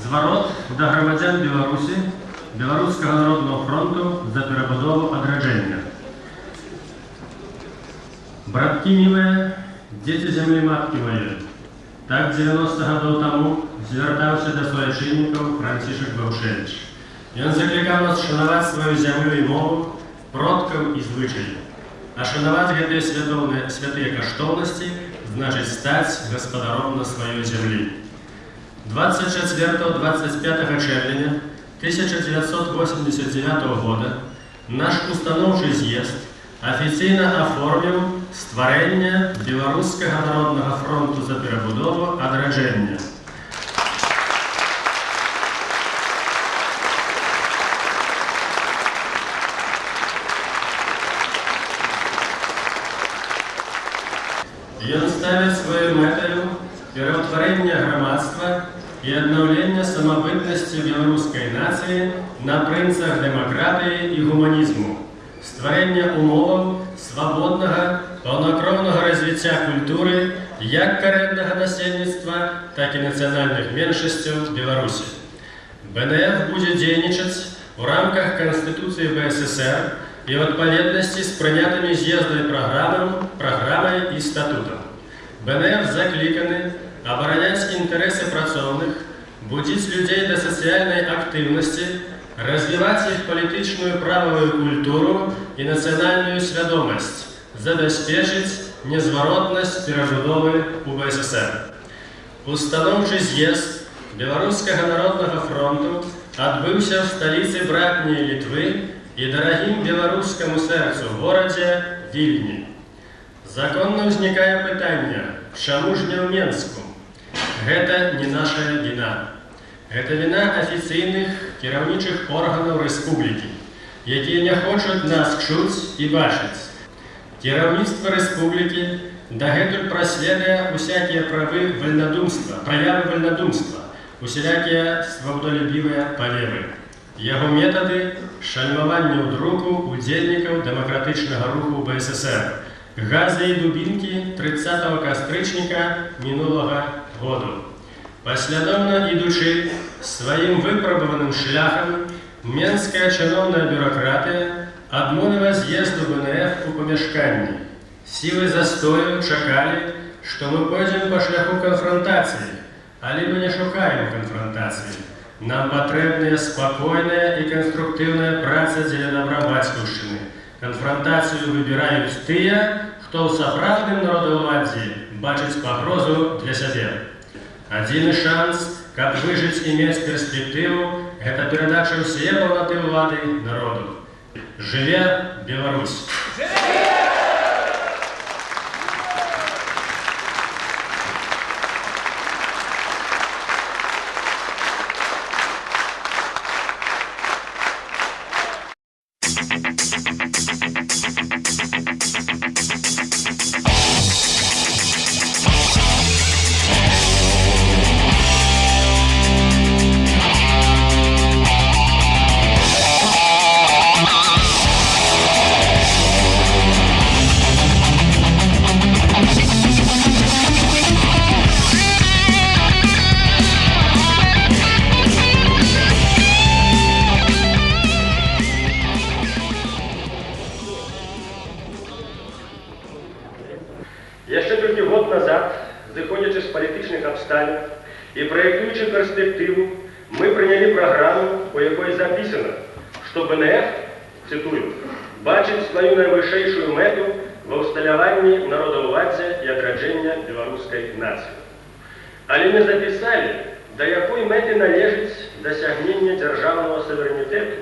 Зварот да громадян Беларусі, Беларускага народного фронту за перабудову адраджэння. Браткі милые, дети земли матки моей, так 90 гадоў таму звяртаўся да суайчыннікаў Францішак Баўшэвіч. Ён заклікаў нас шанаваць сваю зямлю і мову, продкаў і звычаі. А шанаваць гэтыя святыя каштоўнасці значыць стаць гаспадаром на сваёй зямлі. 24-25 чэрвеня 1989 года наш устаноўчы з'езд афіцыйна аформіў стварэнне Беларускага народнага фронту за перабудову адраджэння. Ён ставіць сваёй мэтаю пераўтварэнне грамадства і аднаўлення самабытнасці беларускай нацыі на прынцах дэмакратыі і гуманізму, стварэння умоваў свабоднага, паўнакроўнага развіцця культуры як карэннага насельніцтва, так і нацыянальных меншасцяў Беларусі. БНФ будзе дзейнічаць у рамках Канстытуцыі БССР і ў адпаведнасці з прынятымі з'ездам праграмай і статутам. БНФ закліканы абараняць інтарэсы працоўных, будзіць людзей да сацыяльнай актыўнасці, развіваць іх палітычную прававую культуру і нацыянальную свядомасць, забяспечыць незваротнасць перабудовы ў БССР. Устаноўчы з'езд Беларускага народнага фронту адбыўся ў сталіцы братняй Літвы і дарагім беларускаму сэрцу горадзе Вільні. Законна ўзнікае пытанне, чаму ж не ў Менску? Гэта не наша віна. Гэта віна афіцыйных кіраўнічых органаў рэспублікі, якія не хочуць нас чуць і бачыць. Кіраўніцтва рэспублікі дагэтуль праследуе усякія праявы вальнадумства, усялякія свабодалюбівыя палевы. Яго метады шальмавання ў друку удзельнікаў дэмакратычнага руху БССР, газы і дубінкі 30 кастрычніка мінулага году. Паслядоўна ідучы сваім выпрабаваным шляхам, менская чыноўная бюракратыя адмовіла з'езду БНФ у памяшканні. Сілы застою чакалі, што мы пойдзем па шляху канфрантацыі, але мы не шукаем канфрантацыі. Нам патрэбная спакойная і канструктыўная праца дзеля дабра бацькаўшчыны. Канфрантацыю выбіраюць тыя, хто ў сапраўдным народаўладдзі бачыць пагрозу для сябе. Адзіны шанс, каб выжыць і мець перспектыву, гэта перадача ўсяе паўнаты ўлады народу. Жыве Беларусь! Яшчэ толькі год назад, зыходзячы з палітычных абставін і праектуючы перспектыву, мы прынялі праграму, у якой запісана, што БНФ, цытую, бачыць сваю найвышэйшую мэту ва ўсталяванні народаўладдзя і адраджэння беларускай нацыі. Але мы запісалі, да якой мэты належыць дасягнення дзяржаўнага суверэнітэту,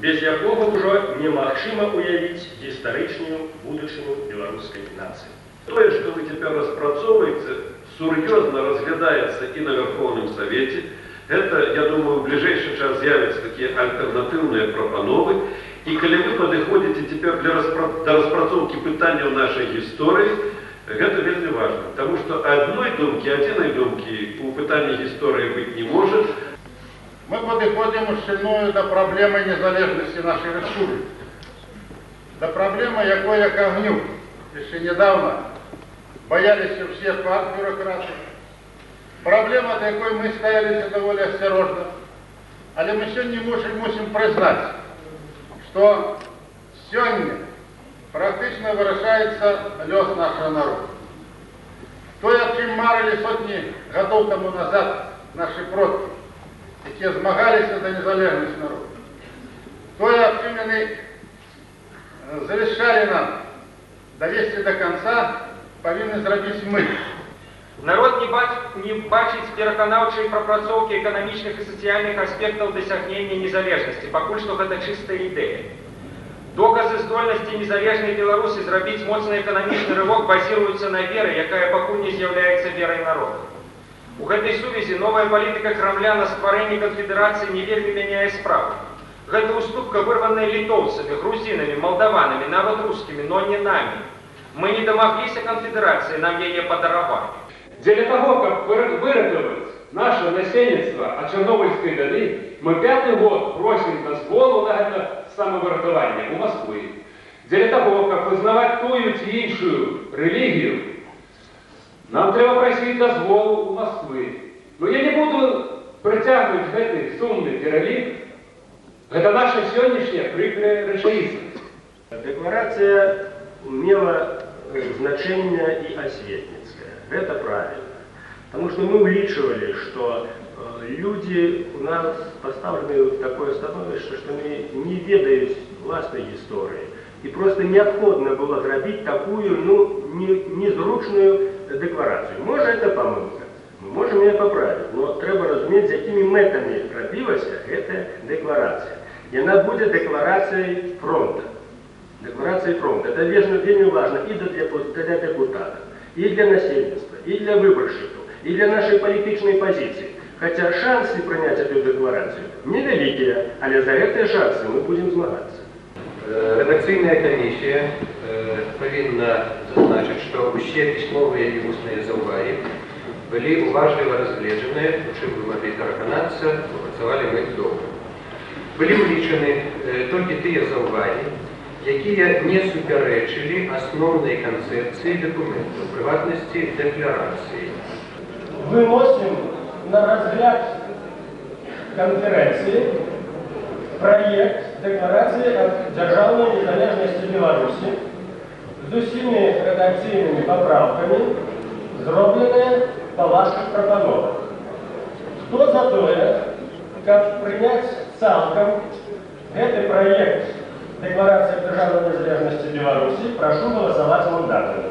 без якога ўжо немагчыма уявіць гістарычную будучыню беларускай нацыі. Тое, што вы цяпер распрацоўваеце, сур'ёзна разглядаецца і на Верховным Савеце. Гэта, я думаю, у бліжэйшы час з'явяцца такія альтэрнатыўныя прапановы. І калі вы падыходзіце цяпер да распрацоўкі пытанняў нашай гісторыі, гэта вельмі важна. Таму што адзінай думкі у пытанні гісторыі быць не можа. Мы падыходзім ушчыльную да праблемы незалежнасці нашай рэспублікі. Да праблемы, якой як агню. Еще недавно боялись все партбюрократы, Праблема, до якої ми ставилися доволі осторожно, але ми сьогодні мусимо признати, що сьогодні практично вирішається льос нашого народу. То, о чим марили сотні років тому назад наші предки, які змагалися за незалежність народу. То, о чим вони завещали нам довести до кінця, повинні зробити ми. Народ не бачить пераканаўчай прапрацоўкі эканамічных і сацыяльных аспектаў дасягнення незалежнасці, пакуль што гэта чыстая ідэя. Доказы здольнасці незалежнай Беларусі зрабіць моцны эканамічны рывок базіруюцца на веры, якая пакуль не з'яўляецца верай народа. У гэтай сувязі новая палітыка Крамля на стварэнне канфедэрацыі не вельмі мяняе справу. Гэта уступка, вырваная літоўцамі, грузінамі, малдаванамі, нават рускімі, но не намі. Мы не дамагліся канфедэрацыі, нам яе падаравалі. Для того, как выратовать наше насельництво от Чернобыльской беды, мы 5-й год просим дозволу на это самовыратование у Москвы. Для того, как вызнавать тую ці іншую религию, нам треба просить дозволу у Москвы. Но я не буду притягивать гэты сумный перелик. Это наша сегодняшняя прикрая рэчаіснасць. Декларация имела значение и осветницкое. Это правильно. Потому что мы уличивали, что люди у нас поставлены в такое становище, что они не ведают властной истории. И просто необходимо было зробить такую, незручную декларацию. Может, это помилка. Мы можем ее поправить, но треба розуміти, з якими метами робилася эта декларация. И она будет декларацией фронта. Декларацией фронта. Это вельми важно и для депутатов, и для насельництва, и для выборщиков, и для нашей политичной позиции. Хотя шансы принять эту декларацию невеликие, але за эти шансы мы будем змагаться. Редакційна комісія повинна зазначити, що усі письмові і усні зауваги були уважливо розгляджені, у чим ви могли переконатися, працювали ми добре. Були улічені тільки ті зауваги, які не суперечили основній концепції документу, в приватності декларації. Выносим на разгляд конференции проект декларации о державной незалежности Беларуси с усими редакційными поправками, зробленные по ваших пропановах. Кто за то, как принять цалком этот проект декларации о державной незалежности Беларуси, прошу голосовать мандатами.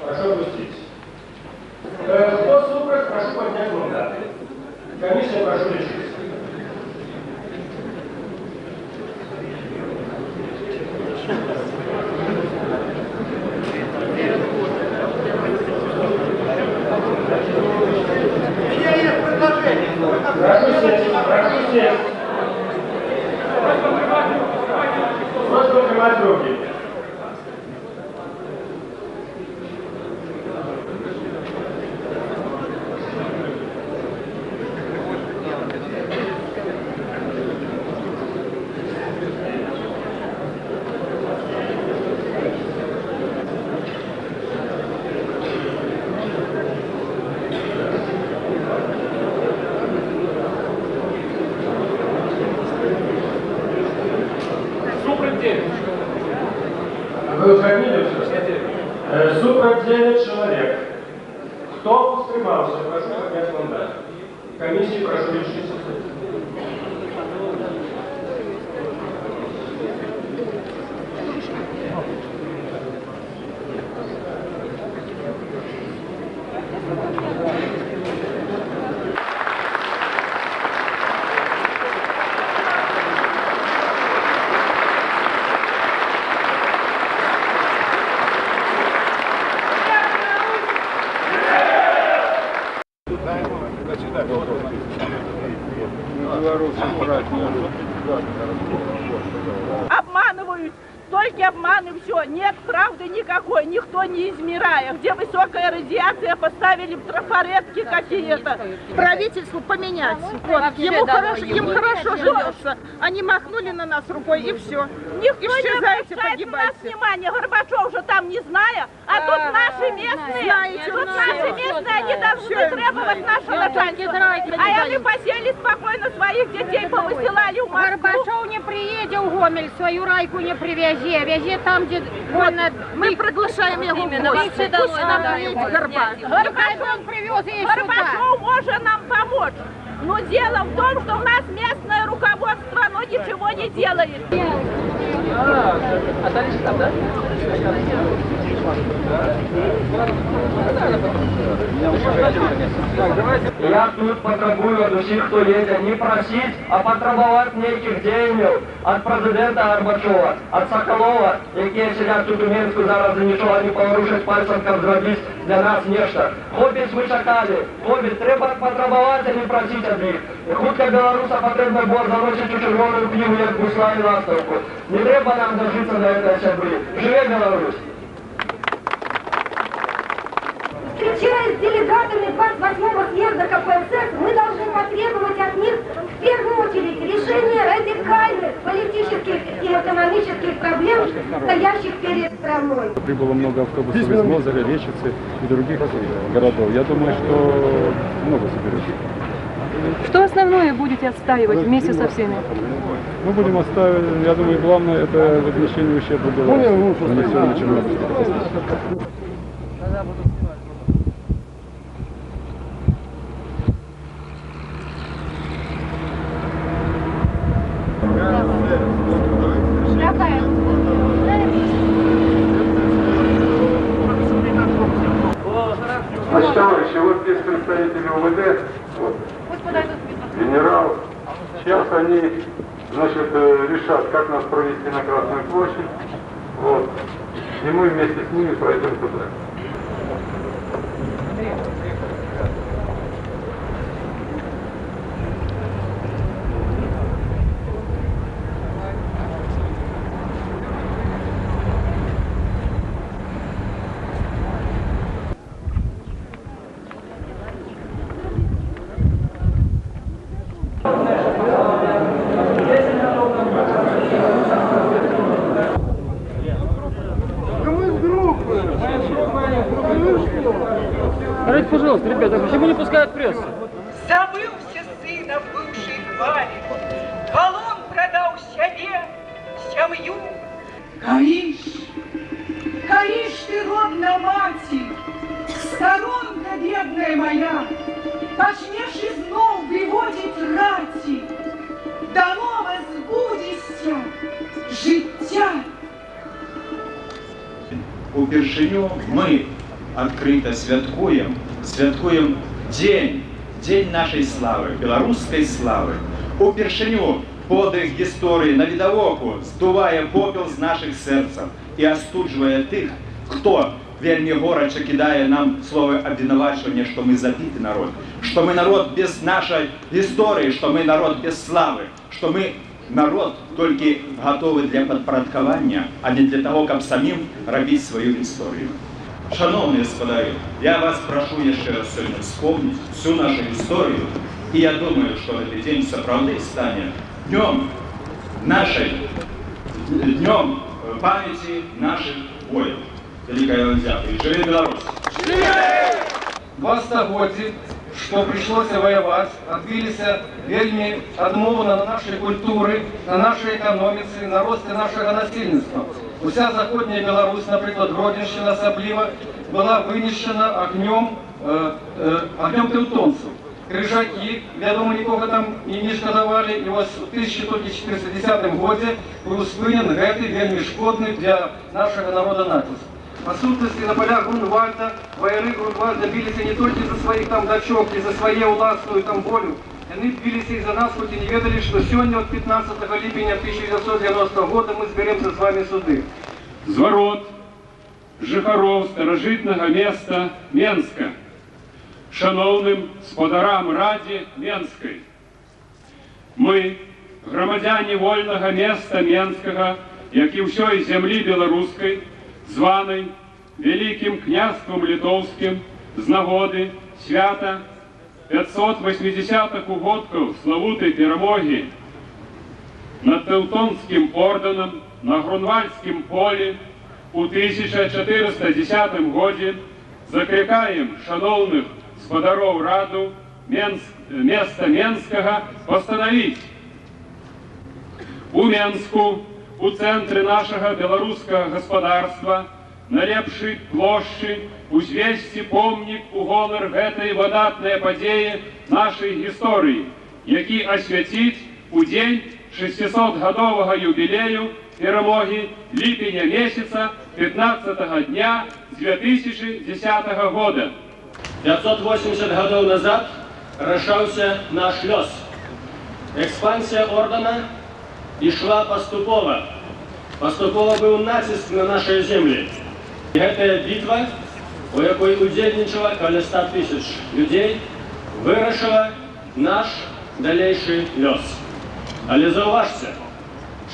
Прошу опустить. Кто супер, прошу поднять мандаты. Комиссия, прошу решиться. Прошу сесть. Просто поднимать руки. Вы уточнили все? Супер 9 человек. Кто устремался, прошу поднять мандат. Комиссии прошу решиться. Обманывают, только обманы, все, нет правды, никакой, никто не измерая. Где высокая радиация, поставили трафаретки какие-то. Правительству поменять. Вот. Им хорошо живется. Они махнули на нас рукой и все. Никто исчезайте, погибайте. Внимание, Горбачев же там не зная, а тут наши местные. Знаете, тут наши местные, они должны требовать нашего начальства. А они посели спокойно своих детей, повысылали в Москву. Горбачев не приедет в Гомель, свою райку не привези, вези там, где больно. Мы приглашаем его в гости. Пусть нам приедет Горбачев. Он привез ее сюда. Горбачев может нам помочь. Но дело в том, что у нас местное руководство, оно ничего не делает. Я тут потребую от усіх століття не просить, а потребувати неких діянь від президента Горбачова, від Соколова, які сидять тут у Мінську зараз і нічого не порушать пальцем, як зробити для нас нечто. Хобіць ми чекали, хобіць треба потребувати, а не просити від них. Хутка білоруса потрібно було заносити у червону книгу, як гусла і ластовку. Не треба нам дожитися до цієї сябри. Живе Білорусь! Встречаясь с делегатами 28-го съезда КПСС, мы должны потребовать от них в первую очередь решения радикальных политических и экономических проблем, стоящих перед страной. Прибыло много автобусов из Мозыря, Речицы и других городов. Я думаю, что много соберется. Что основное будете отстаивать вместе со всеми? Мы будем отстаивать, я думаю, главное это возмещение ущерба Беларуси, нанесенного Чернобыльской катастрофой. Значит, товарищи, вот здесь представители УВД, вот, генерал. Сейчас они, значит, решат, как нас провести на Красную площадь. Вот. И мы вместе с ними пройдем туда. Скажите, пожалуйста, ребята, почему не пускают прессу? Забывся сына бывшей хвали, Колон продал себе, сямью. Коришь ты, родна мати, сторонка бедная моя, почнешь изнов выводить рати, дано возбудися життя. Упершыню мы открыто святкуем день нашей славы, белорусской славы. Упершыню подвиг гісторії на відавоку здуває попіл з наших серців і остуджує тих, хто вельми горячо кидає нам слово обвинувачення, що ми забитий народ, що ми народ без нашої історії, що ми народ без слави, що ми народ тільки готовий для підпорядкування, а не для того, щоб самим робити свою історію. Шановні господарі, я вас прошу ще раз сьогодні вспомнити всю нашу історію, і я думаю, що цей день справді стане днем памяти наших воїнів. Великая Взятка. Живе Беларусь! В стагоддзі, што прыйшлося ваяваць, адбіліся вельмі адмоўна на нашай культуры, на нашай эканоміцы, на росце нашага насельніцтва. Уся заходняя Беларусь, напрыклад, Гродзеншчына асабліва, была вынішчана агнём тэўтонцаў. Крыжакі, вядома, нікога там і не шкадавалі, і вось у 1410 годзе быў спынен гэты вельмі шкодны для нашага народа націск. По сутнасці, на полях Грунвальда, ваяры Грунвальда билися не толькі за сваіх там дачок і за свае ўласную там волю. Яны билися і за нас, хоць і не ведалі, што сёння от 15 ліпеня 1990 года мы зберемся з вами суды. Зворот жыхароў старажытнага места Менска, шановным спадарам Раді Менскай. Мы, грамадзяне вольнага места Менскага, як і ўсёй зямлі беларускай, званий Великим князством Литовским з нагоди свята 580-х угодків славутої перемоги над Теутонським орденом на Грунвальдському полі у 1410 году закликаем шановних господаров Раду места Менского постановить у Менску, у центре нашего белорусского господарства, на лепшей площади узвести помник у гонор этой водатной подеи нашей истории, який освятить у день 600-годового юбилею перемоги липеня месяца 15-го дня 2010 года. 580 годов назад решался наш лёс. Экспансия ордена ішла поступово. Поступово был натиск на наши земли. И эта битва, у якой удельничало каля 100 000 людей, вырашила наш дальнейший лёс. Але зауважце,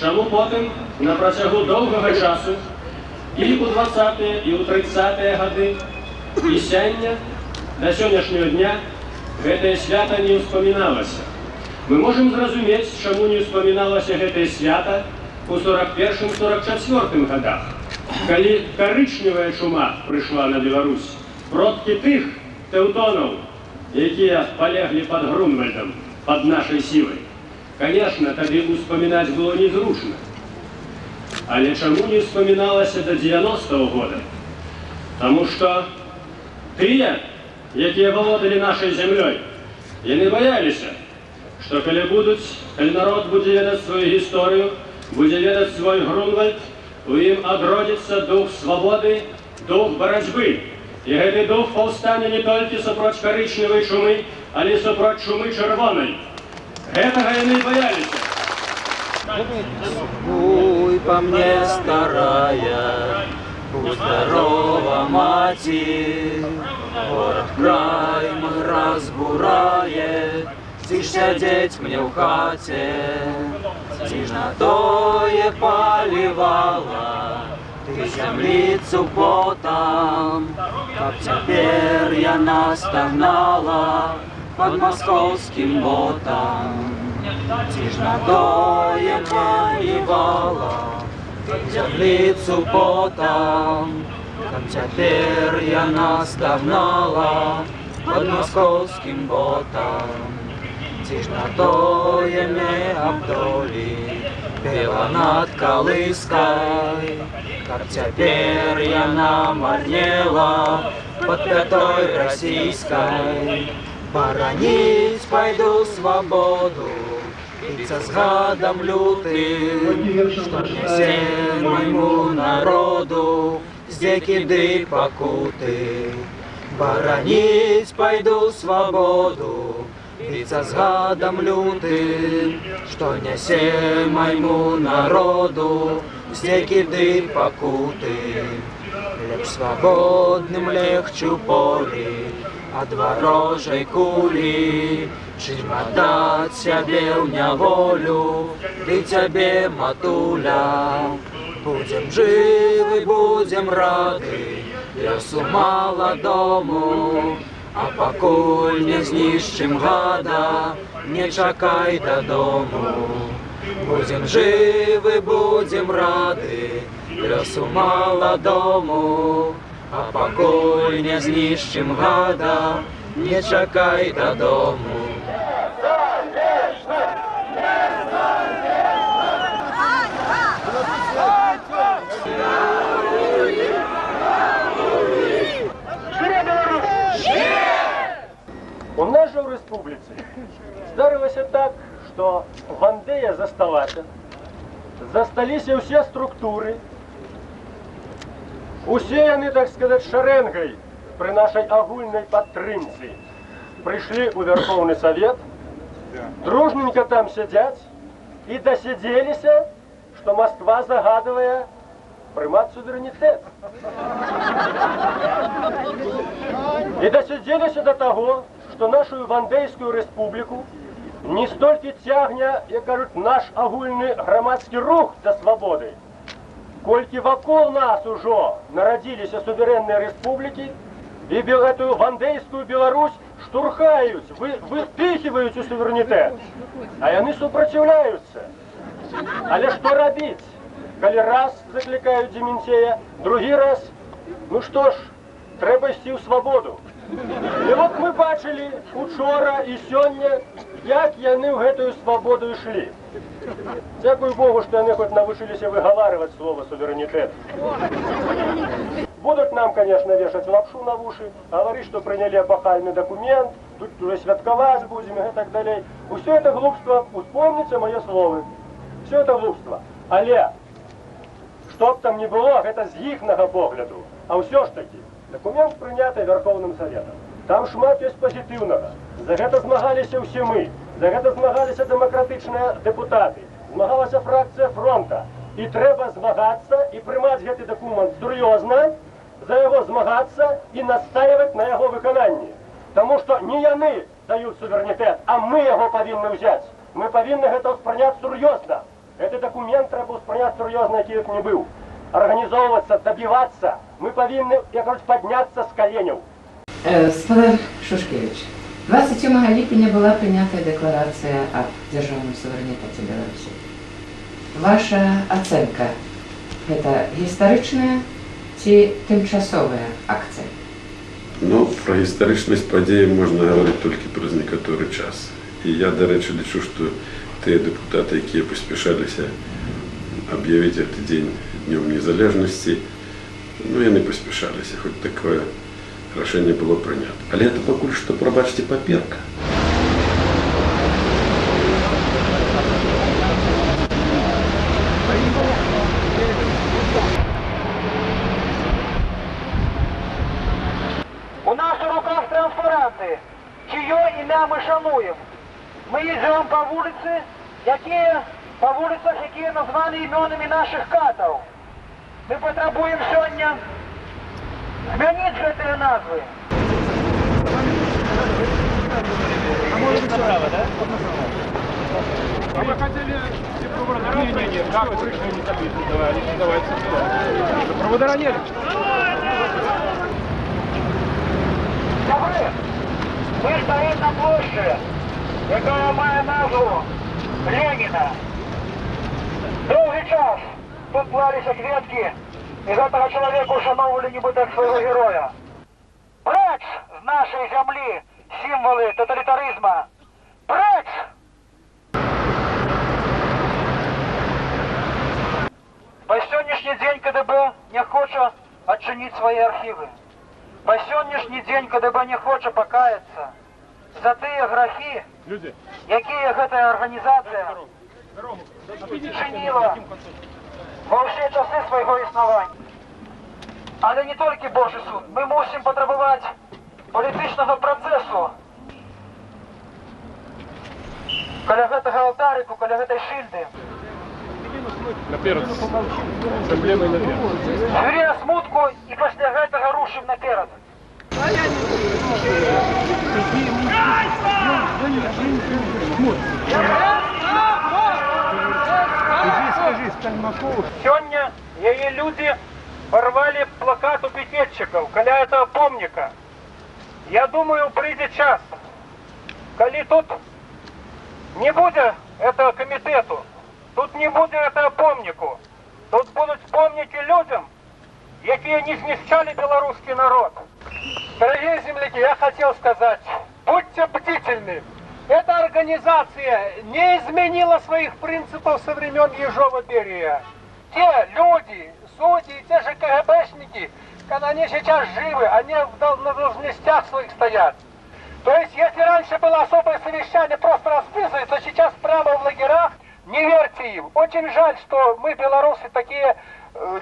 чому потім на протягу довгого часу і у 20-ті, і у 30-ті годы, і сяння до сённяшнього дня гэтае свято не ўспаміналася. Мы можем зразумець, чаму не ўспаміналася гэтае свято у 41-44 годах, калі карычневая чума прыйшла на Беларусь. Продкі тых тэўтонаў, якія палеглі пад Грунвальдам, пад нашай сілай. Конечно, тады ўспамінаць было незручна. Але чаму не ўспаміналася до 90-го года? Таму што тыя, якія валодалі нашай зямлёй, яны баяліся, што калі народ будзе ведаць сваю гісторыю, будзе ведаць свой Грунвальд, у ім адродзіцца дух свабоды, дух барацьбы. І гэты дух паўстане не толькі супроць карычневай чумы, але супроць чумы чырвонай. Гэтага яны баяліся. Будь по мне старая, будь здорова, маці, ворог край мой разбурае, ці ж сядзець мне ў хаце, ці ж на тое палівала ты зямліцу потам, каб цяпер яна стагнала под маскоўскім ботам. Ці ж на тое палівала ты зямліцу потам, каб цяпер яна стагнала под маскоўскім ботам. Ці ж на тое не абдолі пела над калыскай, каб цяпер яна марнела под пятой расійскай. Бараніць пайду свабоду, біцца з гадам лютым, што нясе майму народу здзекі ды пакуты. Бараніць пайду свабоду, біцца з гадам лютым, што нясе майму народу здзекі ды пакуты. Лепш свабодным легчу полі ад варожай кулі, чым аддаць сябе ў няволю, ды цябе, матуля. Будзем жывы, будзем рады, лёсу маладому, а пакуль не знішчым гада, не чакай дадому. Будзем жывы, будзем рады, лёсу маладому, а пакуль не знішчым гада, не чакай дадому. У нас же в республіці здарилося так, що Вандея засталася, засталіся ўсе структуры, усе яны, так сказать, шарэнгай при нашей агульной падтрымцы пришли у Верховный Совет, дружненько там сидят и досиделися, что Москва загадывая примат суверенитет. И досиделися до того, что нашу Вандейскую республику не столько тягне, як кажуть, наш агульный громадский рух за свободой, колькі вакол нас ужо нарадзіліся суверэнныя рэспублікі, і гэтую вандейскую Беларусь штурхаюць, выпіхиваюць у суверэнітэт, а яны супраціўляюцца. Але што рабіць, калі раз заклікаюць Дементея, другі раз, ну што ж, трэба ісці ў свабоду. І вот мы бачылі учора і сёння, як яны ў гэтую свабоду ішлі. Дзякуй Богу, што яны хоць навучыліся выгаварываць слово суверэнітэт. Будут нам, конечно, вешать лапшу на уши, говорить, что приняли эпохальный документ, тут уже святковать будем и так далее. Все это глупство, успомните мои слова. Все это глупство. Але, что б там ни было, это з їхнього погляду. А все ж таки, документ прийнятий Верховним Советом. Там шмат есть позитивного. За это змагалися всі ми. За это змагалися демократичні депутати. Змагалася фракція фронта. І треба змагатися і приймати цей документ серйозно, за его змагаться и настаивать на его виконанні. Тому що не яны дають суверенітет, а ми його повинні взяти. Ми повинні це сприйняти серйозно. Цей документ треба сприйняти серйозно, який б не був. Організовуватися, добиватися. Ми повинні, як кажуть, піднятися з коленів. Господар Шушкевич, 27 липня була прийнята декларація о державному суверенітеті Білорусі. Ваша оценка – это гістаричная ці тимчасовая акція? Ну, про гістаричність подій можна говорити тільки праз некоторий час. І я, до речі, лічу, що ті депутати, які поспішалися об'явити цей день Днем Незалежності, ну, вони поспішалися, хоч таке рішення було прийнято. Але це поки що, пробачте, папірка. У нас у руках транспаранти, чиє ім'я ми шануємо. Ми їздимо по вулицях, які названі іменами наших катів. Ми потребуємо сьогодні змінити ці назви. А может быть направо, да? А вы хотели проводора? Нет, как вы решили не таблицу? Давайте сюда. Проводора нет. Ми стоїмо на площі, яка має назву Леніна. Довгий час тут клалися квітки, і цього чоловіка вшановували ніби як свого героя. Преч з нашої землі символи тоталітаризму. Преч! По сьогоднішній день КДБ не хоче відчинити свої архіви. По сьогоднішній день КДБ не хоче покаятися за ті грехи, які ця організація чинила во всі часи свого існування. Але не тільки Божий суд. Ми мусимо потребувати політичного процесу. Коли цього алтарику, коли цієї шильди. Наперед. З емблемою наперед. Юрія смутку і після цього рушив наперед. Сегодня ее люди порвали плакат у пикетчиков коля этого помника. Я думаю, придет час, коли тут не будет этого комитету, тут не будет этого помнику, тут будут помники людям, які не знищали белорусский народ. Дорогие земляки, я хотел сказать, будьте бдительны. Эта организация не изменила своих принципов со времен Ежова-Берия. Те люди, судьи, те же КГБшники, когда они сейчас живы, они на должностях своих стоят. То есть, если раньше было особое совещание, просто расписывали, то сейчас прямо в лагерях, не верьте им. Очень жаль, что мы, белорусы, такие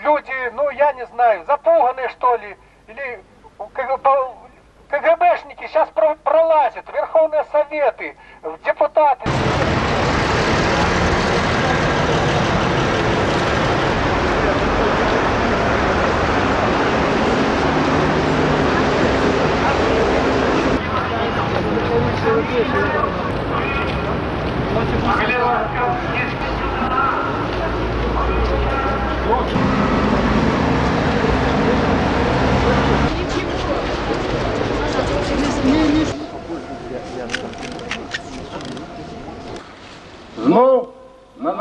люди, ну, я не знаю, запуганные, что ли, или КГБшники сейчас пролазят, Верховные Советы, депутаты.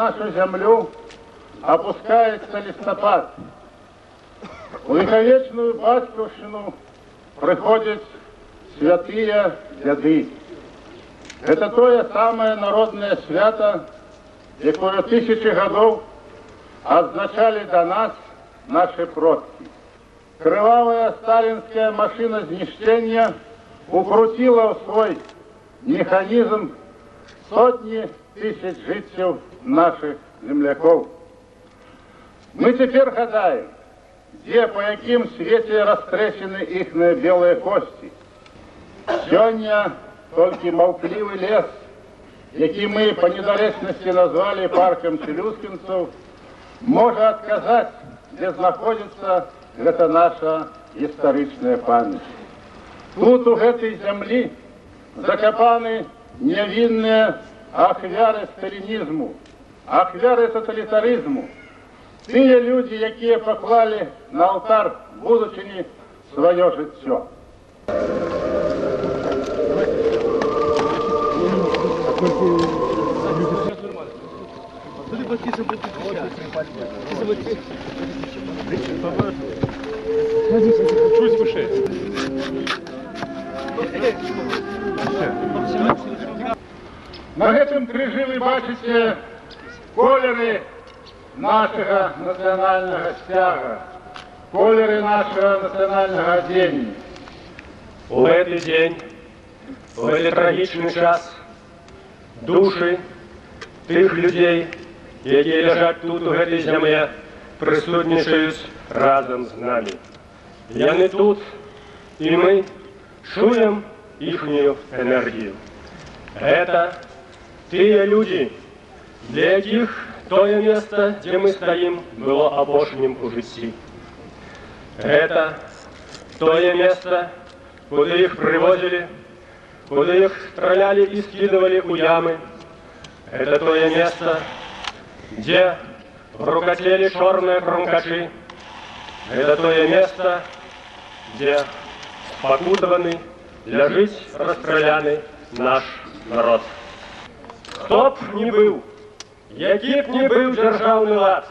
нашу землю опускается листопад. У вековечную батьковщину приходят святые деды. Это тое самое народное свято, якое тысячи годов означали до нас наши предки. Кровавая сталинская машина знищения укрутила в свой механизм сотни тысяч жителей наших земляков. Мы теперь гадаем, где, по яким свете растрещены их белые кости. Сегодня только молчаливый лес, який мы по недоречности назвали парком челюскинцев, может отказать, где находится эта наша историчная память. Тут у этой земли закопаны невинные ахвяры сталинизму, ахвяры тоталитаризму. Тыя люди, якія поклали на алтарь будучыні свое жыццё. Чуть выше. На гэтым крыжы вы бачыце колеры нашего национального стяга, колеры нашего национального одения. В этот день, в этот трагичный час, души тих людей, які лежать тут, у этой земле, присутнічають разом з нами. Яны тут, и мы чуем ихнюю энергию. Это те люди, для яких тое место, где мы стоим, было опошним у житті. Это тое место, куда их привозили, куда их стреляли и скидывали у ямы. Это тое место, где рукотели черные крумкачи. Это тое место, где спокутованный, лежит расстреляный наш народ. Хто б не был, які б не был державный лад,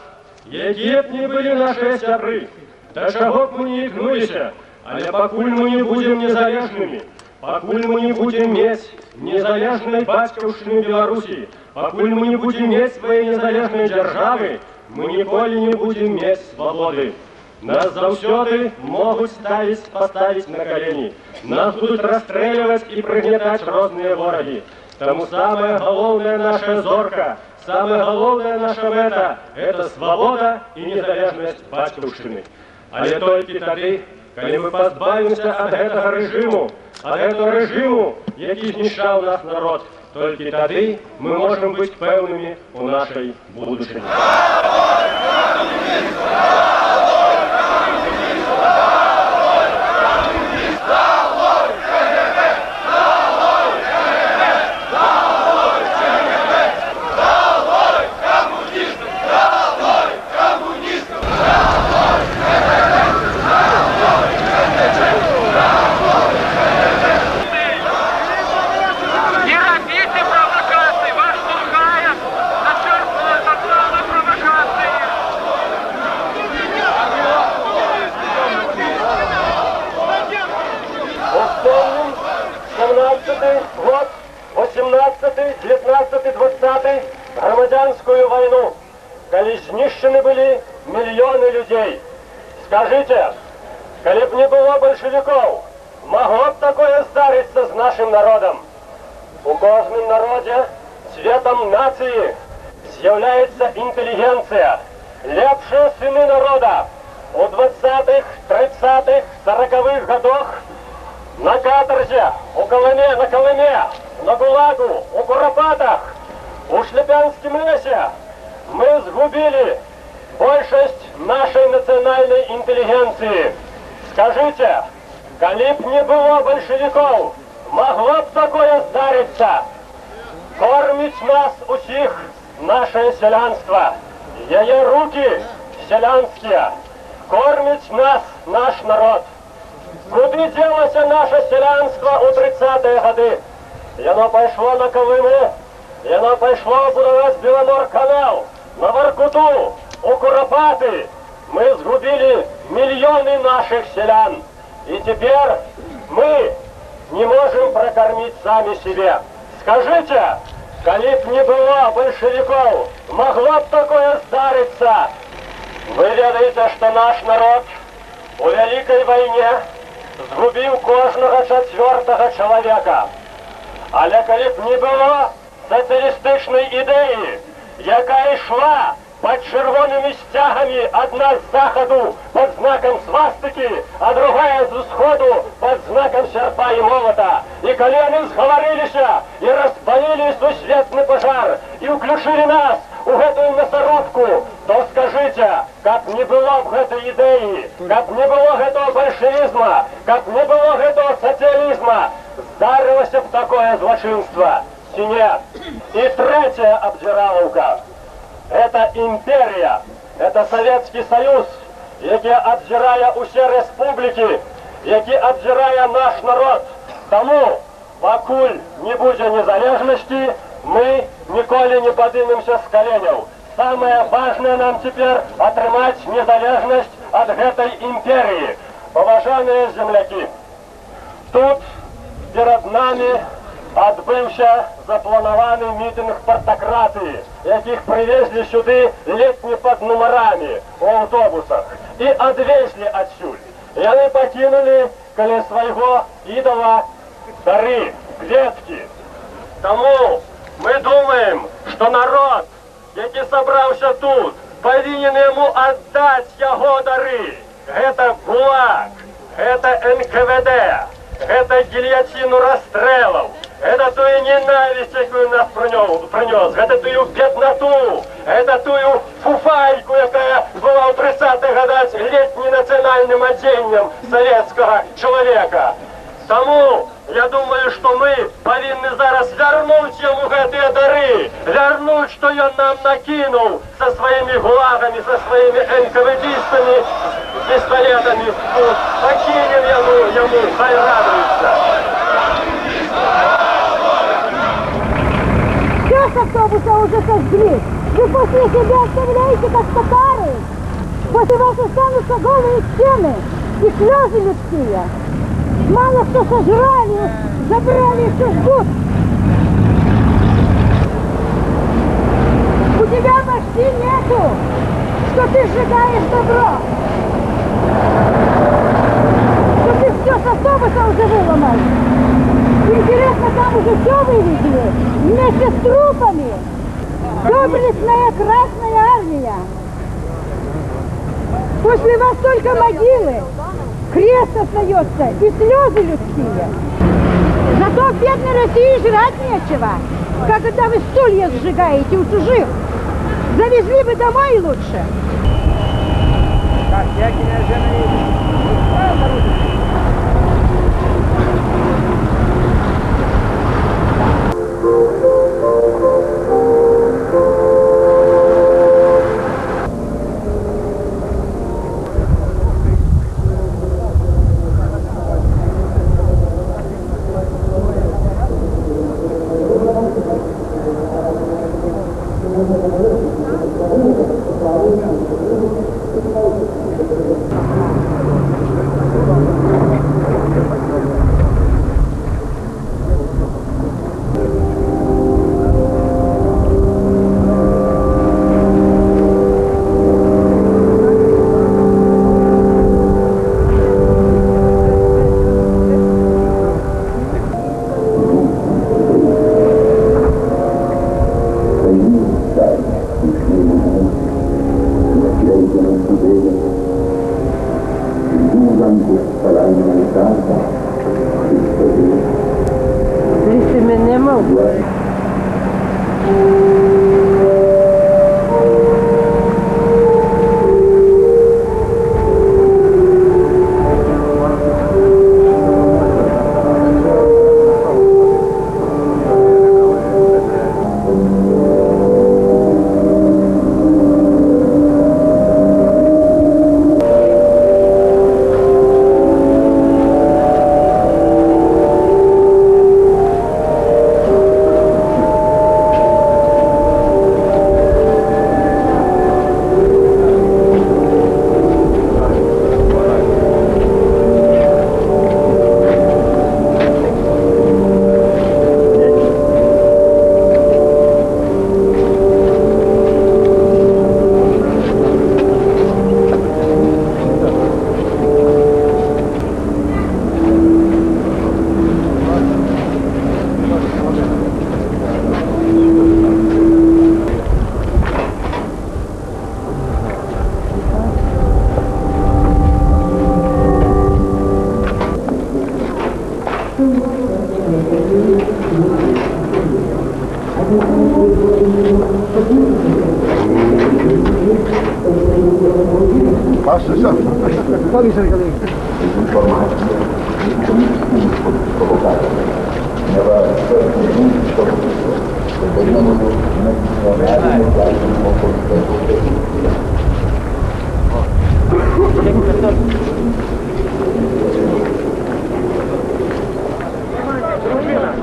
які б не были наши сябры, до чего б мы не ігнулися, але покуль мы не будем незалежными, покуль мы не будем иметь незалежной батьківщины Беларуси, покуль мы не будем иметь своей незалежной державы, мы ніколи не будем иметь свободы. Нас заўсёды могут поставить на колени, нас будут расстреливать и пригнетать розные вороги. Тому самая головная наша зорка, самая головная наша мета – это свобода и незалежность батьківщины. Але толькі тады, калі мы пазбавімся ад гэтага рэжыму, які знішчаў наш народ, толькі тады мы можем быць пэўнымі у нашай будучыні. Год, 18, 19, 20 громадянскую войну, коли знищены были миллионы людей. Скажите, коли б не было большевиков, могло б такое здариться с нашим народом? У кожном народе цветом нации з'является интеллигенция, лепшие сыны народа. У 20-х, 30-х, 40-х годах на каторзе, у Колыме, на Колыме, на ГУЛАГу, у Куропатах, у Шлепянском лесе мы сгубили большесть нашей национальной интеллигенции. Скажите, коли б не было большевиков, могло б такое здариться? Кормить нас усіх наше селянство, яе руки селянские, кормить нас наш народ. Куды делося наше селянство у 30-е годы? Яно пайшло на Колыме, Яно пайшло будоваць Беломор-канал на Воркуту, у Куропаты. Мы сгубили миллионы наших селян. И теперь мы не можем прокормить сами себе. Скажите, коли б не было большевиков, могло б такое здариться? Вы ведаете, что наш народ у Великой войне згубил кожного 4-го человека. Але коли б не было социалистичной идеи, яка йшла под червоними стягами, одна з заходу под знаком свастики, а другая з усходу под знаком серпа и молота. И коли они сговорилися и распалили сусветный пожар и уключили нас у эту мясорубку, то скажите, как не было б этой идеи, как не было этого большевизма, как не было этого социализма, здарилося б такое злочинство. Чи нет? И третья обдираловка. Это империя, это Советский Союз, який обдирає усі республіки, який обдирає наш народ. Тому, покуль не буде незалежності, ми ніколи не поднимемся с коленів. Самое важное нам теперь отрымать незалежность от этой империи. Уважаемые земляки, тут перед нами отбывся запланований мітинг партократії, яких привезли сюди летні під номерами у автобусах і відвезли отсюль. І вони покинули коло свого ідола дары, кветки. Тому ми думаємо, що народ, який зібрався тут, повинен йому віддати його дари. Це ГУЛАГ, це НКВД, це гильотину розстрілів. Это тую ненависть, якую нас принес, это тую бедноту, это тую фуфайку, яка была у 30-х годах летним национальным оденнем советского человека. Тому, я думаю, что мы повинны зараз вернуть ему эти дары, вернуть, что он нам накинул со своими гулагами, со своими НКВДистами, пистолетами. Покинем ему, хай радуется. С автобуса уже сожгли. Вы после себя оставляете, как татары. После вас останутся голые стены и слезы людские. Мало что сожрали, забрали и все жгут. У тебя почти нету, что ты сжигаешь добро. Что ты все с автобуса уже выломал. Интересно, там уже все вывезли, вместе с трупами. Доблестная Красная Армия. После вас только могилы, крест остается и слезы людские. Зато в бедной России жрать нечего, когда вы стулья сжигаете у чужих. Завезли бы домой лучше.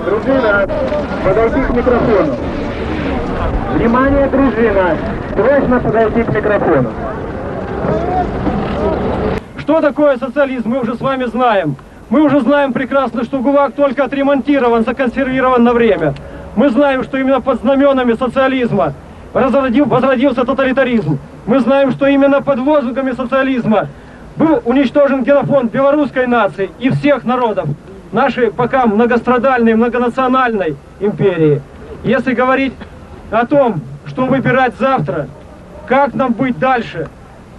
Дружина, подойди к микрофону. Внимание, дружина, срочно подойти к микрофону. Что такое социализм, мы уже с вами знаем. Мы уже знаем прекрасно, что ГУЛАГ только отремонтирован, законсервирован на время. Мы знаем, что именно под знаменами социализма возродился тоталитаризм. Мы знаем, что именно под лозунгами социализма был уничтожен генофонд белорусской нации и всех народов нашей пока многострадальной, многонациональной империи. Если говорить о том, что выбирать завтра, как нам быть дальше,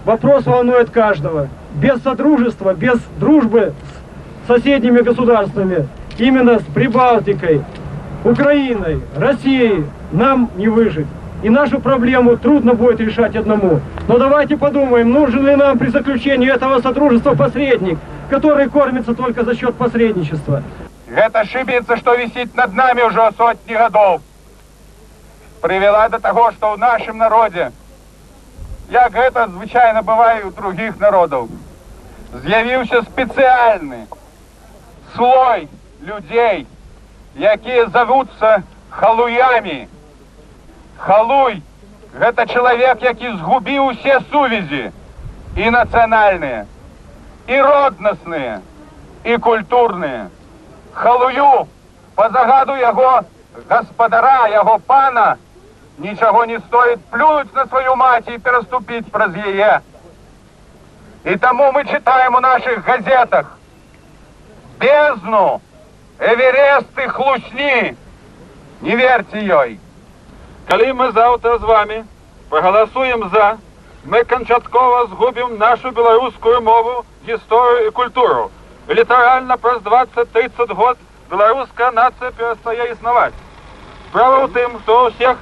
вопрос волнует каждого. Без содружества, без дружбы с соседними государствами, именно с Прибалтикой, Украиной, Россией, нам не выжить. И нашу проблему трудно будет решать одному. Но давайте подумаем, нужен ли нам при заключении этого содружества посредник, который кормится только за счет посредничества. Гэта шибица, что висит над нами уже сотни годов, привела до того, что в нашем народе, як гэта звычайно бывает у других народов, з'явился специальный слой людей, якія зовутся халуями. Халуй – это человек, який згубил все сувязі, и национальные, и родностные, и культурные. Халую, по загаду его господара, его пана, ничего не стоит плюнуть на свою мать и переступить праз ее. И тому мы читаем у наших газетах: бездну, Эверест и хлусни, не верьте ей. Коли ми завтра з вами проголосуємо за, ми кончатково згубимо нашу білоруську мову, історію і культуру. І літерально през 20-30 год білоруська нація перестає існувати. Справа в тим, що у всіх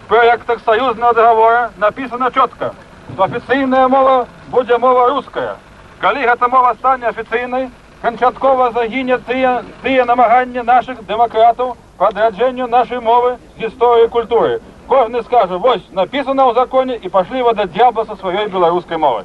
проєктах союзного договору написано чітко, що офіційна мова буде мова русская. Коли ця мова стане офіційною, кончатково загине ті намагання наших демократів по відродженню нашої мови, історії і культури. Кожен скаже: ось написано в законі, і пошли ви до дьявола со своєю білоруською мовою.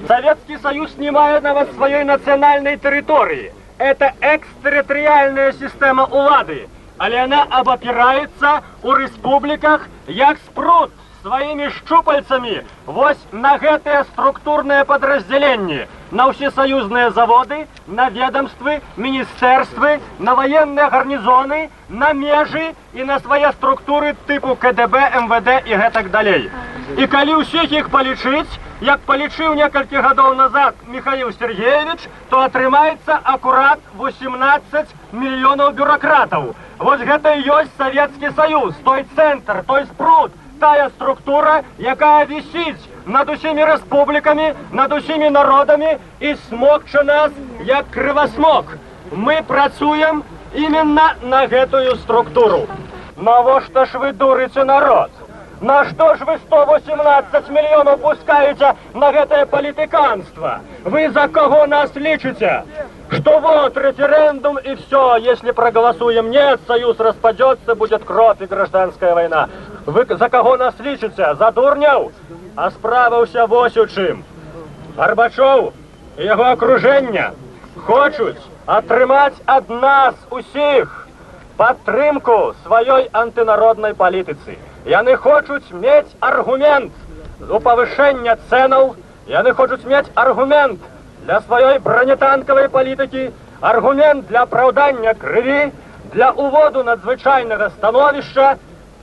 Советский Союз не має навіть своєї національної території. Это экстерриториальная система улады, але она обопирається у республиках як спрут своими щупальцами вось на гэтые структурные подразделения, на всесоюзные заводы, на ведомствы, министерствы, на военные гарнизоны, на межи и на свои структуры типу КДБ, МВД и гэтак далей. И коли усіх их полічить, як полічив некалькі годов назад Михаил Сергеевич, то атрымаецца аккурат 18 миллионов бюрократов. Вот гэта и ёсць Советский Союз, той центр, той спрут, тая структура, якая висить над усіми республиками, над усіми народами і смокче нас, як кривосмок. Ми працюємо іменно на гэтую структуру. Навошта ж ви дурите народ? На что ж вы 118 миллионов пускаете на гэтое политиканство? Вы за кого нас лечите? Что вот референдум и все, если проголосуем нет, союз распадется, будет кровь и гражданская война. Вы за кого нас лечите? За дурняў? А справа ўся вось у чым. Горбачов и его окружение хочуць атрымаць ад нас усіх падтрымку сваёй антынароднай палітыцы. Яны хочуць мець аргумент у павышэння цэнаў, яны хочуць мець аргумент для сваёй бронетанковой палітыкі, аргумент для апраўдання крыві, для уводу надзвычайнага становішча,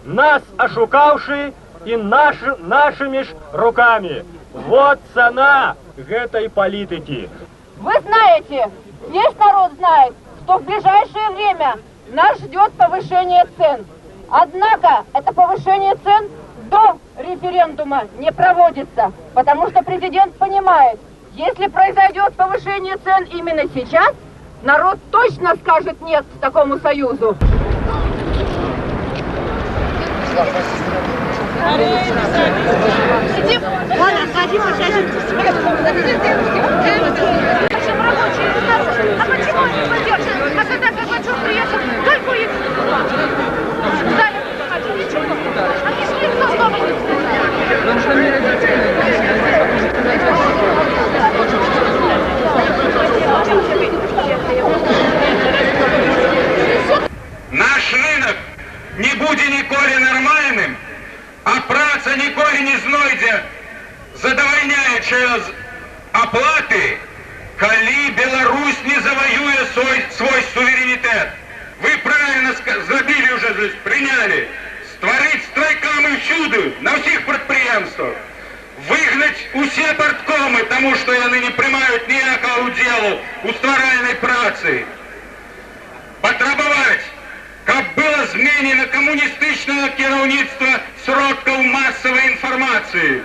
нас ашукаўшы и нашими ж руками. Вот цена этой политики. Вы знаете, весь народ знает, что в ближайшее время нас ждет повышение цен. Однако это повышение цен до референдума не проводится, потому что президент понимает, если произойдет повышение цен именно сейчас, народ точно скажет нет такому союзу. Валя, сходи, пожалуйста. А почему не пойдешь? А когда Горбачев приехал, только их дали ничего. Они шли в основу. Наш рынок не буде ніколи нормальним, а праця ніколи не знойде задовольняє через оплати, коли Беларусь не завоює свой суверенитет. Ви правильно зробили вже, прийняли, створити стройками всюди, на всіх підприємствах, вигнати усі парткоми, тому що вони не приймають ніякого уділу у стваральній праці. Потребовать, как было зменено коммунистичное керівництво сродков массовой информации.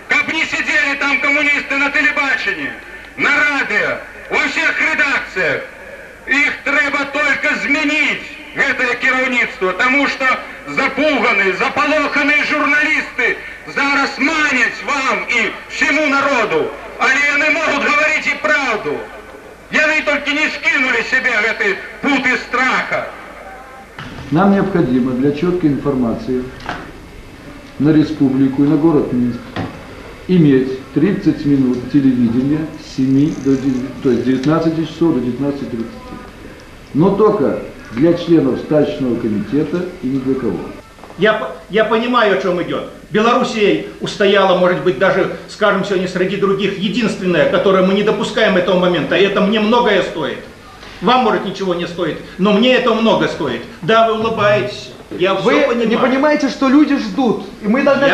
Как не сидели там коммунисты на телебачении, на радио, во всех редакциях. Их треба только зменить, это керівництво, тому що запугані, заполохані журналісти зараз манять вам і всьому народу, але вони можуть говорити і правду. Они только не скинули себе этой путы страха. Нам необходимо для четкой информации на республику и на город Минск иметь 30 минут телевидения с 7 до 9, то есть 19 часов до 19:30. Но только для членов стачечного комитета и ни для кого. Я понимаю, о чем идет. Белоруссия устояла, может быть, даже, скажем, сегодня среди других, единственная, которая мы не допускаем этого момента. И это мне многое стоит. Вам, может, ничего не стоит, но мне это много стоит. Да, вы улыбаетесь. Я вы все понимаю. Не понимаете, что люди ждут. И мы должны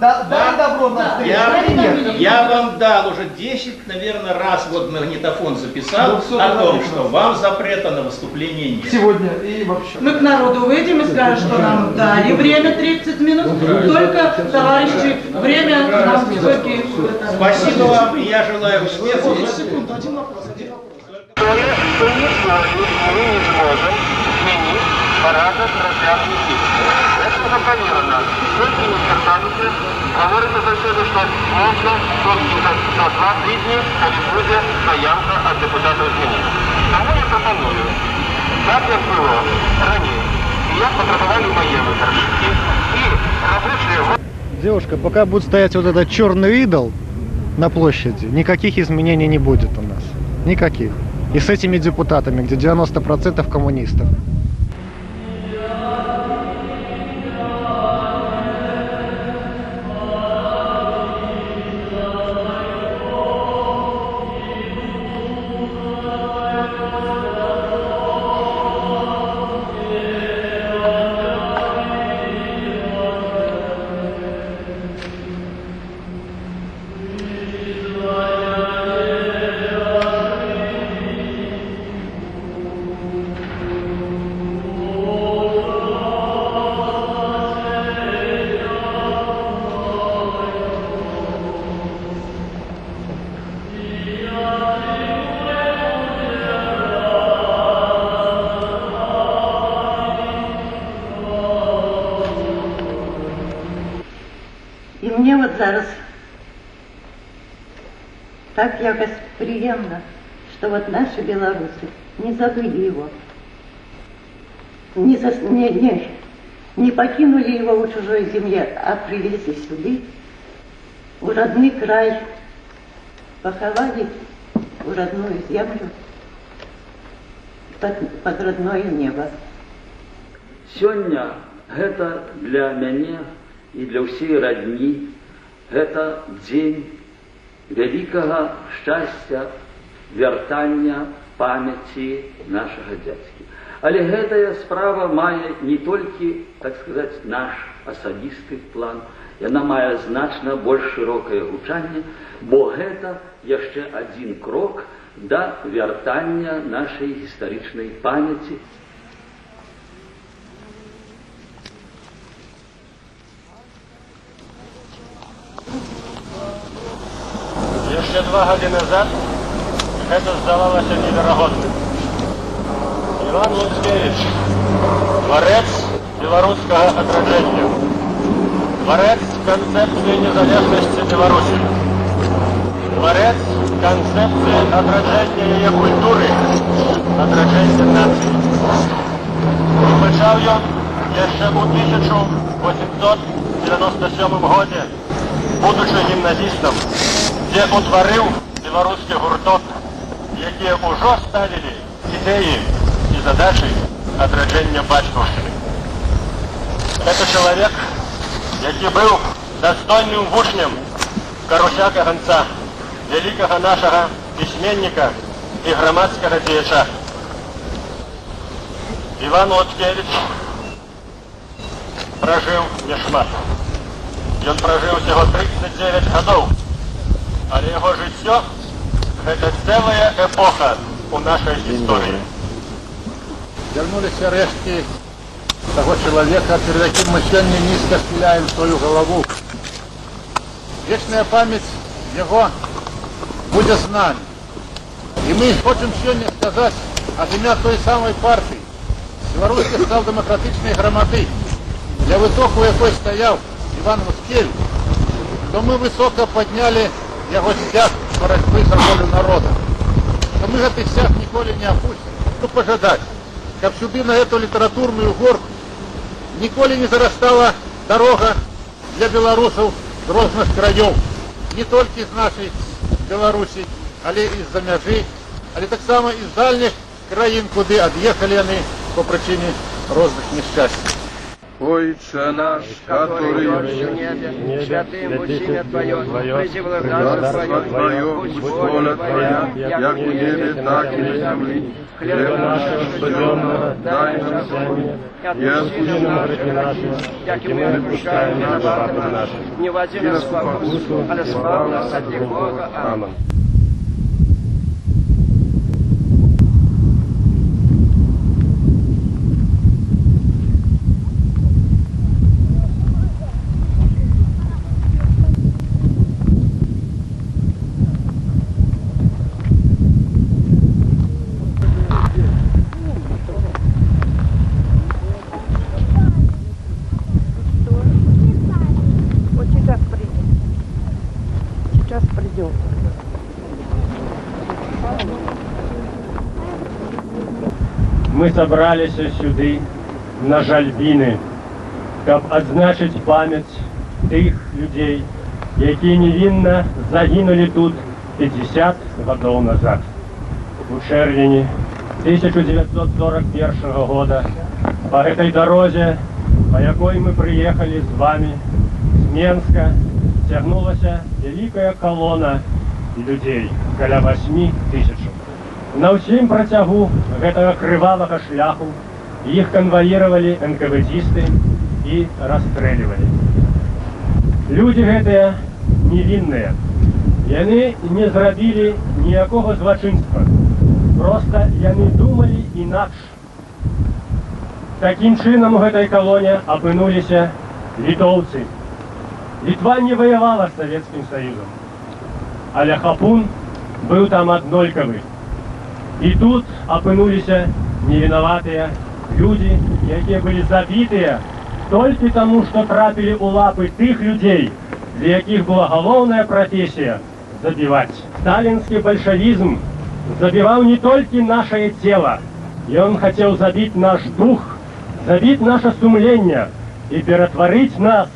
дать добро на встречу. Я вам дал уже 10, наверное, раз вот магнитофон записал о том, что вам запрета на выступление нет. Сегодня и вообще. Мы к народу выйдем и скажем, что нам дали время 30 минут, только, товарищи, время нам все-таки... Спасибо вам, и я желаю успеха. Один вопрос. Мы не сможем сменить порядок трансляции. Это запланировано. Только не говорится зачем, что можно за 2-3 дня, когда будет заявка от депутатов изменить. Тому я пропоную, как я было ранее, и я потребовали мои выигрышки и различные... Девушка, пока будет стоять вот этот черный идол на площади, никаких изменений не будет у нас. Никаких. И с этими депутатами, где 90% коммунистов. І мені от зараз так якось приємно, що от наші білоруси не забыли его, не покинули его у чужой земле, а привезли сюда, в родной край, поховали в родную землю, под родное небо. Сегодня это для меня и для всей родни, это день великого счастья, вертания памяти нашего дядьки. Але гэтая справа мае не толькі, так сказать, наш асабісты план, яна мае значна больш шырокае гучанне, бо гэта яшчэ адзін крок да вяртання нашай гістарычнай памяці. Jeszcze 2 года назад это здавалось невероятным. Иван Яцкевич, творец белорусского отражения. Творец концепции незалежности Беларуси. Творец концепции отражения ее культуры, отражения нации. Почав ён яшчэ у 1897 годзе, будучы гімназістам, дзе утварыў беларускі гурток, якія ўжо ставілі ідэі і задачы адраджэння бацькаўшчыны. Гэта чалавек, які быў дастойным вучнем Каруся Каганца, вялікага нашага пісьменніка і грамадскага дзеяча. Іван Лоткевіч пражыў няшмат. Ён пражыў усяго 39 гадоў, але яго жыццё – гэта цэлая эпоха у нашай гісторыі. Вернулись рештки того человека, перед яким мы сегодня низко схиляем свою голову. Вечная память его будет с нами. И мы хотим сегодня сказать от имя той самой партии, Белорусской социал-демократичной громады, для высоку якой стоял Иван Лоткевич, то мы высоко подняли его стяг борьбы за волю народа. То мы этот стяг николи не опустим. Ну, пожадать, как сюда на эту литературную горку николи не зарастала дорога для белорусов с разных краев, не только из нашей Беларуси, але из-за мяжи, але так само из дальних краин, куда отъехали они по причине разных несчастий. Отче наш, который в небе, святым будь имя Твое, приди царство Твое, будь воля Твоя, як в небе, так и на земле. Хлеб наш насущный дай нам сегодня, и отпусти нам грехи наши, як и мы отпускаем виноватым нашим. Не вводи нас в ловушку, а избавь нас от греха. Аминь. Мы собрались сюда на жальбины, каб адзначыць памяць тых людей, якія невинно загинули тут 50 годов назад. У чэрвені 1941 года по этой дороге, по якой мы приехали с вами с Менска, цягнулася великая колонна людей, каля 8 тысяч. На ўсім працягу гэтага крывавага шляху іх канваіравалі НКВДисты і расстрэльвалі. Людзі гэтыя невінныя. Яны не зрабілі ніякога злачынства. Проста яны думалі інакш. Такім чынам у гэтай калоне апынуліся літоўцы. Літва не ваявала з Савецкім Саюзам, але Хапун быў там аднолькавы. И тут опынулись невиноватые люди, якія были забитые только тому, что трапили у лапы тых людей, для якіх была головная профессия забивать. Сталинский большевизм забивал не только наше тело, и он хотел забить наш дух, забить наше сумление и перетворить нас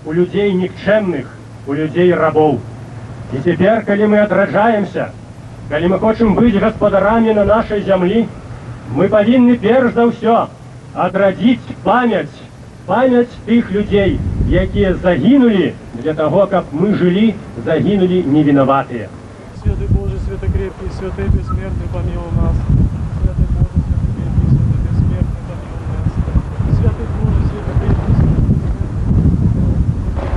у людей никчемных, у людей рабов. И теперь, когда мы отражаемся, калі мы хочам быць гаспадарамі на нашай зямлі, мы павінны перш за ўсё адрадзіць памяць тых людзей, якія загінулі для таго, каб мы жылі, загінулі невінаватыя. Святый Боже, святый крепкий, святый бессмертный, помилуй нас. Святый Боже, святый крепкий, святый бессмертный, помилуй нас. Святый Боже, святый крепкий, святый бессмертный.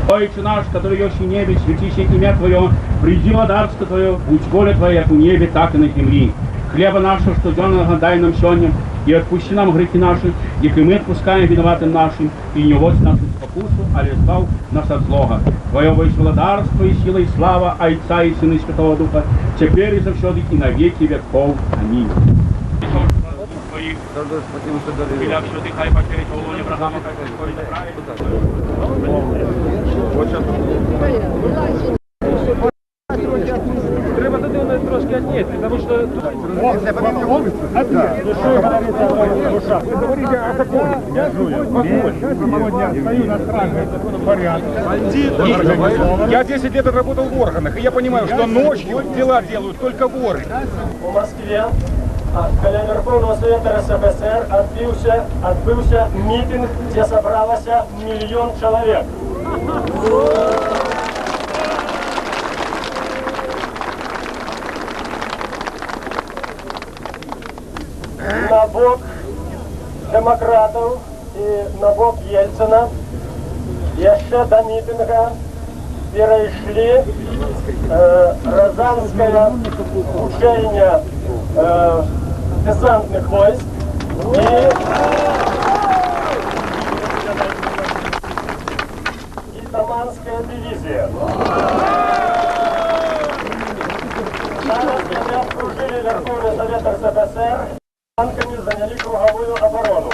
Отче наш, который есть в небе, святися имя Твое, приди царство Твое, будь воля Твоя, как в небе, так и на земле. Хлеба нашего, что дённого, дай нам сегодня, и отпусти нам грехи наши, их и мы отпускаем виноватым нашим, и не вводь нас в спокусу, але избав нас от злого. Твое есть владарство и сила и слава Отца и Сына и Святого Духа, теперь и завсёды и на веки веков. Аминь. Біля святих хай поширить волоні врагами, хай Господь направить. Треба туди трошки віднести, тому що... Душа. Вы говорите о таком. Я сегодня стою на страже порядка. Я 10 лет отработал в органах, и я понимаю, что ночью дела делают только воры. У Москве каля Верховного Совета РСФСР отбылся митинг, где собралося 1 000 000 человек. На бок демократов и на бок Ельцина еще до митинга перешли Розанское учение десантных войск и Таманская дивизия. Зараз они окружили Верховный Совет РСФСР, танками заняли круговую оборону.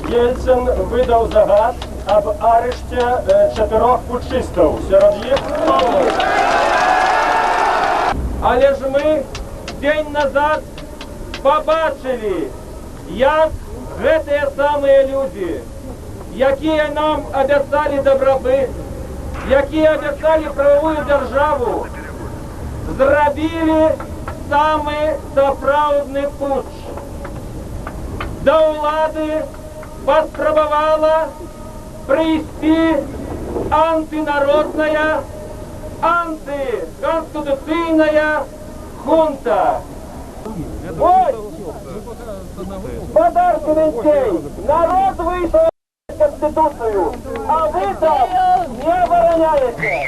Ельцин выдал загад об ареште 4 путчистов. Серед їх Павлов. Але ж ми день назад побачили, як ці самі люди, які нам обіцяли добробит, які обіцяли правову державу, зробили самий справедливий путч. До влади поспробовала прийти антинародная, антиконституційная хунта. Ось, подарственный день, народ вышел Конституцию, а вы там не обороняете.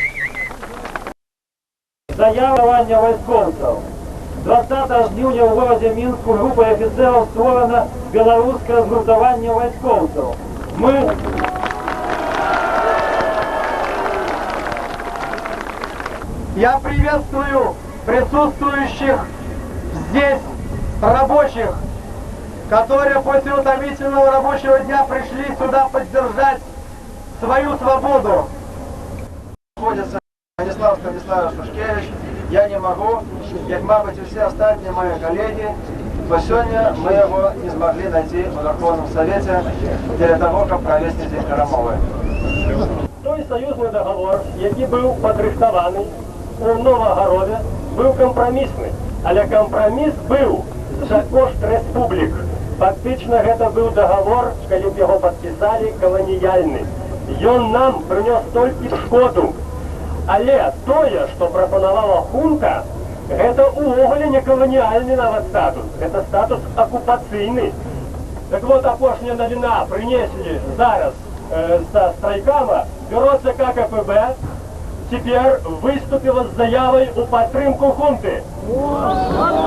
Заявлення військовців. 20 жнивня в городі Мінську групою офіцерів створено білоруське згуртування військовців. Я приветствую присутствующих здесь рабочих, которые после утомительного рабочего дня пришли сюда поддержать свою свободу. Находится Станислав Станиславович Шушкевич, я не могу, как, мабуть, и все остальные мои коллеги, но сегодня мы его не смогли найти в Верховном Совете для того, как провести здесь перемовы. Той союзний договор, який був підрихтований у Новогороді, був компромісний, але компроміс був за кошт республік. Фактично, це був договор, коли б його підписали, колоніальний. Він нам принес тільки шкоду. Але тое, що пропонувала хунта, це увогуле не колоніальний навіть статус, це статус окупаційний. Так от, опошня новина принесли зараз со Страйкама, бюро ЦК КПБ теперь выступило с заявой у підтримку хунти.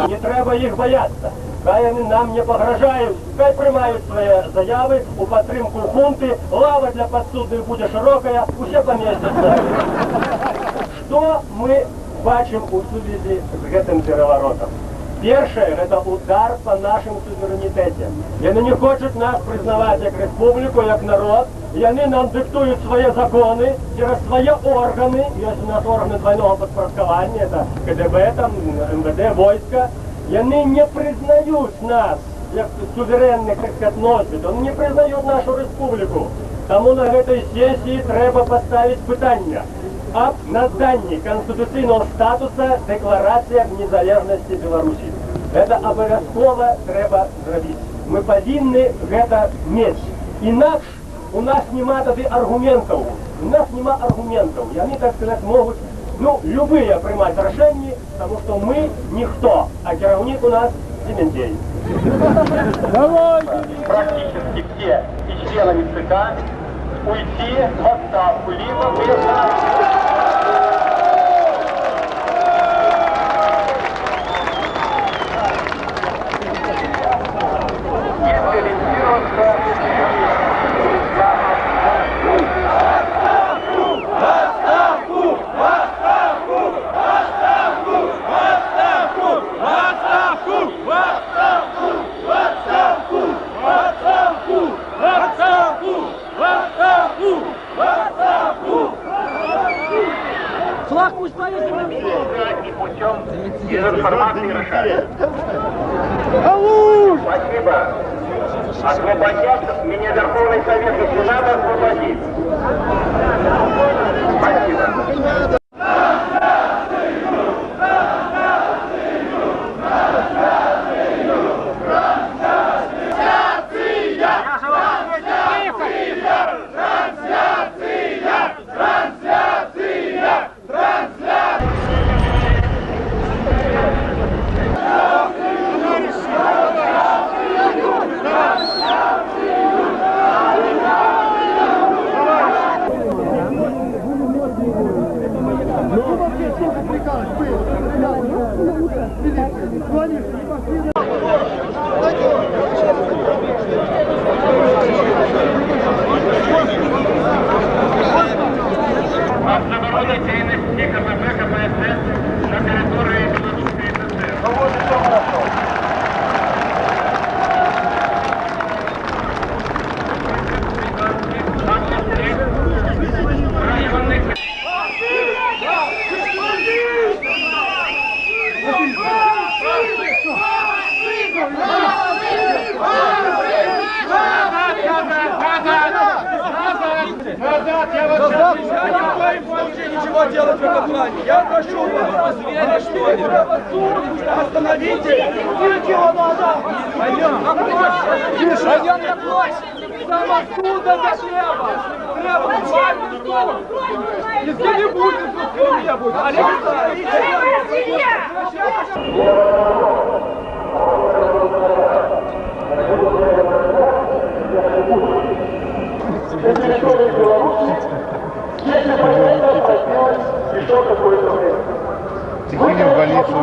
Не треба їх бояться. Хай вони нам не погрожають, хай приймають свої заяви у підтримку хунти, лава для підсудних буде широка, усе помістяться. Що ми бачимо у сувязі з цим переворотом? Перше, це удар по нашому суверенітеті. Вони не хочуть нас признавати як республіку, як народ. Вони нам диктують свої закони через свої органи. Є у нас органи двойного підпорядкування, це КДБ, там, МВД, війська. Вони не признають нас як суверенних, так сказати, носить. Вони не признають нашу республіку. Тому на цій сесії треба поставити питання об наданні конституційного статусу Декларація незалежності Білорусі. Це обов'язково треба зробити. Ми повинні це мати. Інакше у нас нема тоді аргументів. У нас нема аргументів. І вони, так сказати, можуть, любые приймати рішення, тому що ми ніхто, а керівник у нас Дементей. Практически все и членами ЦК уйти в отставку, либо признать. Отставку! трансформации решать. Спасибо. Освободят меня Верховный Совет, если надо освободить. Спасибо. Ничего делать в этом плане. Я прошу вас, звери, что ли? Остановите! Идите его назад! Пойдем! Пойдем на площадь! Там оттуда до хлеба! Хлеба буквально стол! Если не будет, то у меня будет! Если последняя проснется еще какое-то время. Тихий в больницу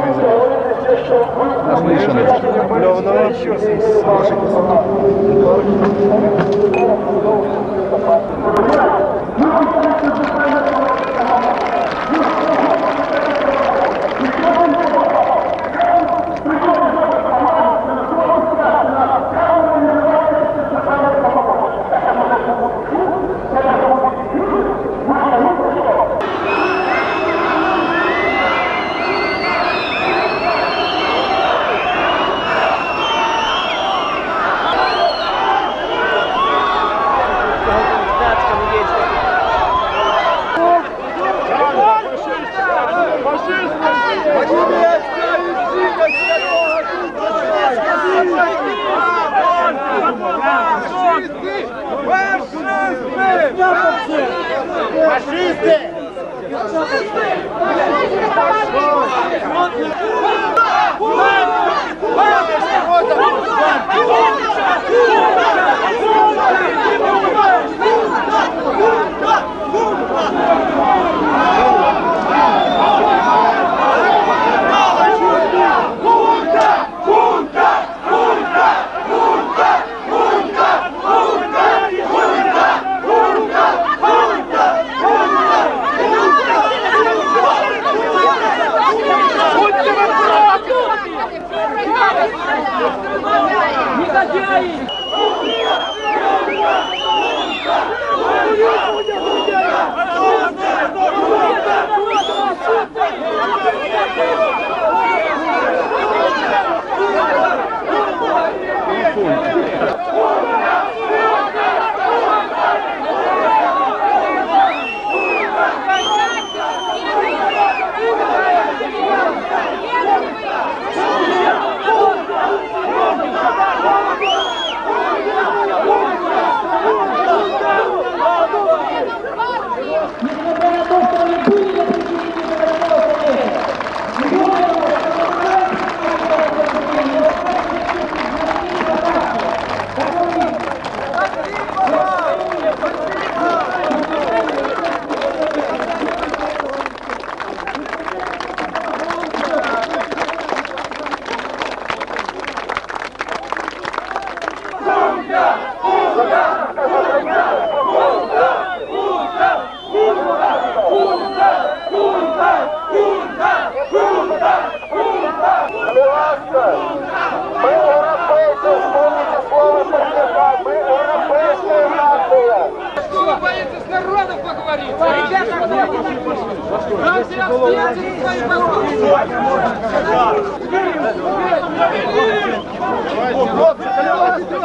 Нам все ответили свои вопросы!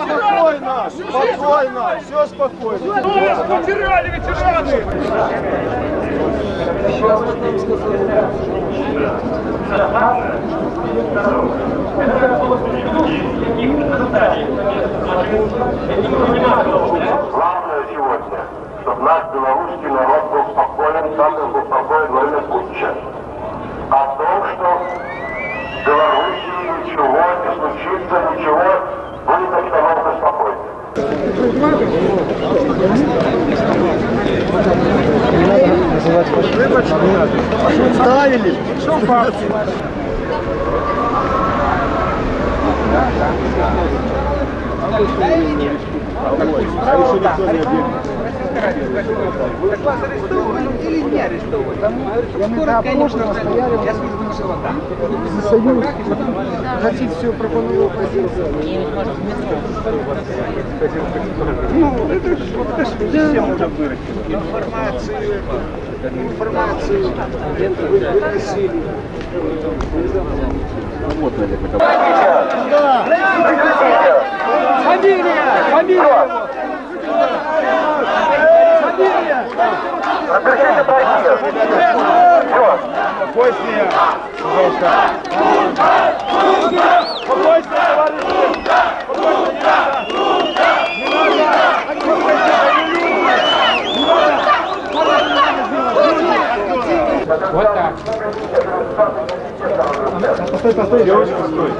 Спокойно, спокойно, все спокойно. Ветераны, ветераны! Главное сегодня, чтобы наш белорусский народ был спокоен, как он был спокоен во время путча. О том, что в Белоруссии ничего не случится, ничего, будет обстановка спокойной. Ставили! Так вас арестовывали или не арестовывали? Скоро прошлого стояли, я службу на живота. За союз хотите все пропонувал позицию. Ну, это ж всем уже вырастило. Информацию выносили. Вот, наверное, Фамилия! Фамилия! разрешите пройти. Все. Спокойствие, пожалуйста. Спокойствие, товарищи! Вот так. Постой, постой, девочка, стой.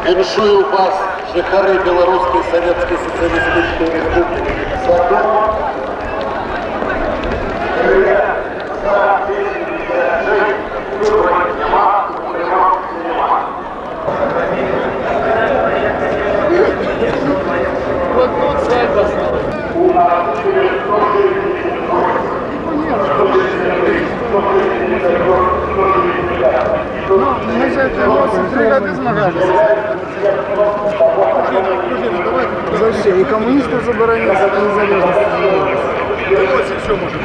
Віншую вас, жихари Білоруської Советської Соціалістичної Республіки. Вот тут свадьба мы за это эмоции 3 года змагались. За все. И коммунистов заборонили, за незалежность. Вот еще может.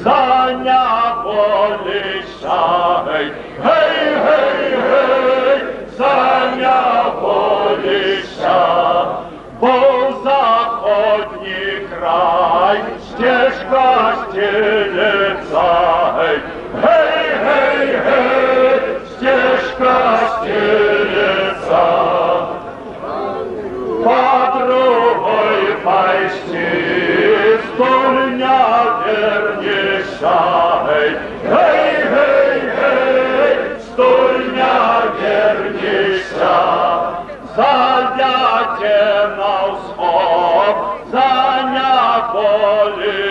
За няволишай, гей, гей, гей, за няволиша, по заходний край стежка стелется, гей, гей, гей, стежка стелется, по другой пойти стольня вернейша, гей, гей, гей, стольня вернейша, задяте на усход, за няволиша.